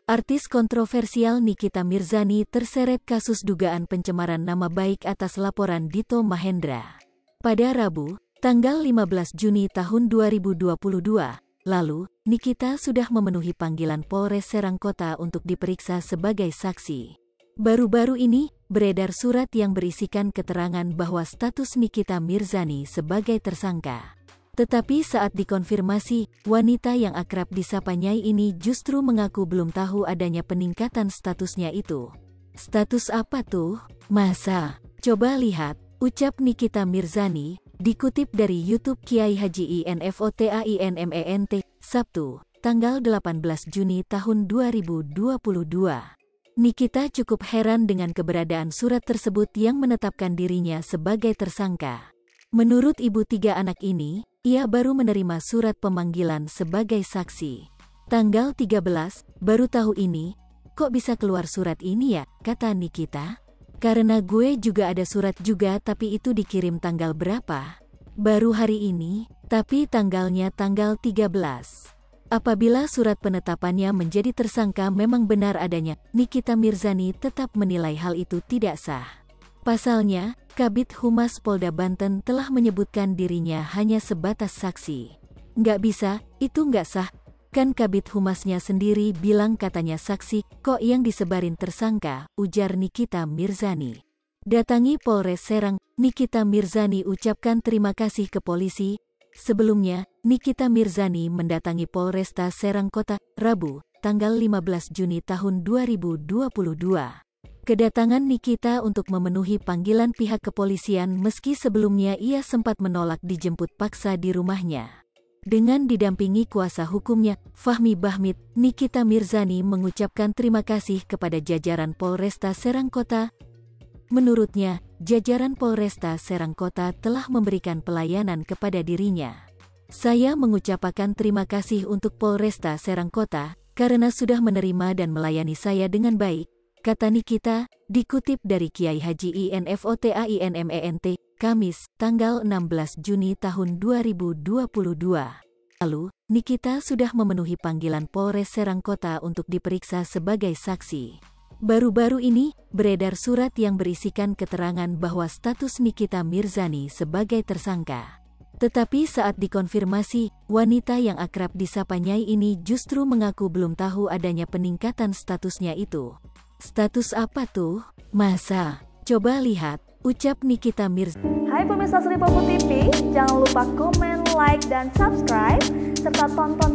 Artis kontroversial Nikita Mirzani terseret kasus dugaan pencemaran nama baik atas laporan Dito Mahendra. Pada Rabu, tanggal 15 Juni tahun 2022, lalu, Nikita sudah memenuhi panggilan Polres Serang Kota untuk diperiksa sebagai saksi. Baru-baru ini, beredar surat yang berisikan keterangan bahwa status Nikita Mirzani sebagai tersangka. Tetapi saat dikonfirmasi, wanita yang akrab disapa Nyai ini justru mengaku belum tahu adanya peningkatan statusnya itu. Status apa tuh? Masa? Coba lihat, ucap Nikita Mirzani, dikutip dari YouTube Kiai Haji Infotainment, Sabtu, tanggal 18 Juni tahun 2022. Nikita cukup heran dengan keberadaan surat tersebut yang menetapkan dirinya sebagai tersangka. Menurut ibu tiga anak ini, ia baru menerima surat pemanggilan sebagai saksi. Tanggal 13, baru tahu ini, kok bisa keluar surat ini ya, kata Nikita. Karena gue juga ada surat juga tapi itu dikirim tanggal berapa? Baru hari ini, tapi tanggalnya tanggal 13. Apabila surat penetapannya menjadi tersangka memang benar adanya, Nikita Mirzani tetap menilai hal itu tidak sah. Pasalnya, Kabid Humas Polda Banten telah menyebutkan dirinya hanya sebatas saksi. Nggak bisa, itu nggak sah. Kan Kabid Humasnya sendiri bilang katanya saksi, kok yang disebarin tersangka, ujar Nikita Mirzani. Datangi Polres Serang, Nikita Mirzani ucapkan terima kasih ke polisi. Sebelumnya, Nikita Mirzani mendatangi Polresta Serang Kota, Rabu, tanggal 15 Juni tahun 2022. Kedatangan Nikita untuk memenuhi panggilan pihak kepolisian meski sebelumnya ia sempat menolak dijemput paksa di rumahnya. Dengan didampingi kuasa hukumnya, Fahmi Bahmid, Nikita Mirzani mengucapkan terima kasih kepada jajaran Polresta Serang Kota. Menurutnya, jajaran Polresta Serang Kota telah memberikan pelayanan kepada dirinya. Saya mengucapkan terima kasih untuk Polresta Serang Kota, karena sudah menerima dan melayani saya dengan baik, kata Nikita, dikutip dari Kiai Haji Infotainment, Kamis, tanggal 16 Juni tahun 2022. Lalu, Nikita sudah memenuhi panggilan Polres Serang Kota untuk diperiksa sebagai saksi. Baru-baru ini, beredar surat yang berisikan keterangan bahwa status Nikita Mirzani sebagai tersangka. Tetapi saat dikonfirmasi, wanita yang akrab disapa Nyai ini justru mengaku belum tahu adanya peningkatan statusnya itu. Status apa tuh? Masa? Coba lihat, ucap Nikita Mirzani. Hai pemirsa Sri Popo TV, jangan lupa komen, like, dan subscribe, serta tonton